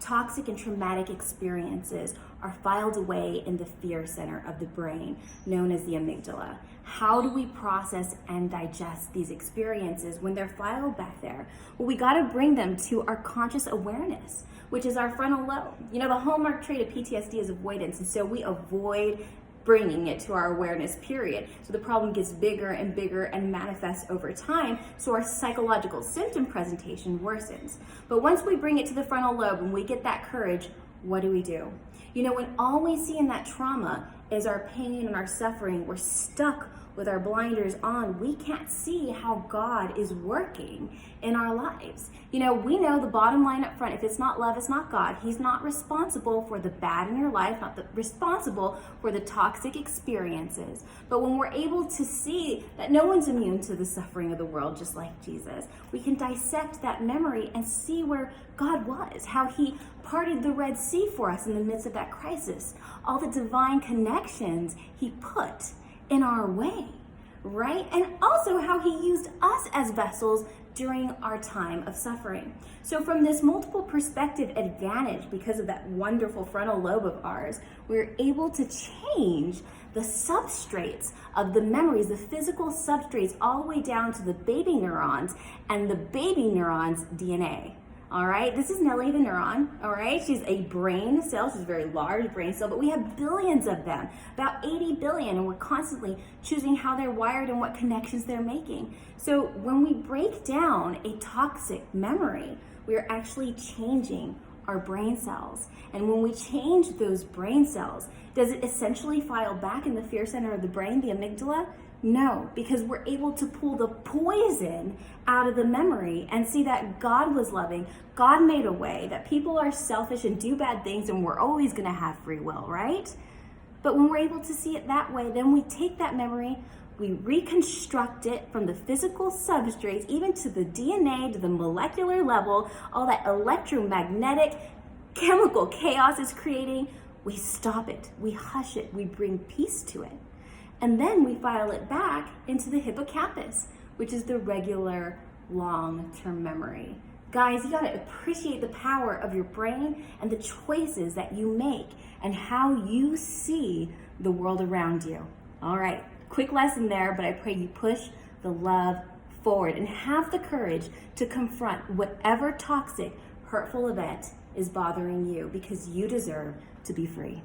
toxic and traumatic experiences are filed away in the fear center of the brain, known as the amygdala. How do we process and digest these experiences when they're filed back there? Well, we got to bring them to our conscious awareness, which is our frontal lobe. You know, the hallmark trait of PTSD is avoidance, and so we avoid bringing it to our awareness, period. So the problem gets bigger and bigger and manifests over time, so our psychological symptom presentation worsens. But once we bring it to the frontal lobe and we get that courage, what do? You know, when all we see in that trauma is our pain and our suffering, we're stuck with our blinders on. We can't see how God is working in our lives. You know, we know the bottom line up front: if it's not love, it's not God. He's not responsible for the bad in your life, responsible for the toxic experiences. But when we're able to see that no one's immune to the suffering of the world, just like Jesus, we can dissect that memory and see where God was, how he parted the Red Sea for us in the midst of that crisis, all the divine connections he put in our way, right? And also how he used us as vessels during our time of suffering. So from this multiple perspective advantage, because of that wonderful frontal lobe of ours, we're able to change the substrates of the memories, the physical substrates, all the way down to the baby neurons and the baby neurons' DNA. All right, this is Nellie the neuron, all right? She's a brain cell, she's a very large brain cell, but we have billions of them, about 80 billion, and we're constantly choosing how they're wired and what connections they're making. So when we break down a toxic memory, we're actually changing our brain cells. And when we change those brain cells, does it essentially file back in the fear center of the brain, the amygdala? No, because we're able to pull the poison out of the memory and see that God was loving, God made a way, that people are selfish and do bad things, and we're always going to have free will, right? But when we're able to see it that way, then we take that memory, we reconstruct it from the physical substrates, even to the DNA, to the molecular level, all that electromagnetic chemical chaos is creating. We stop it, we hush it, we bring peace to it. And then we file it back into the hippocampus, which is the regular long-term memory. Guys, you gotta appreciate the power of your brain and the choices that you make and how you see the world around you. All right, quick lesson there, but I pray you push the love forward and have the courage to confront whatever toxic, hurtful event is bothering you, because you deserve to be free.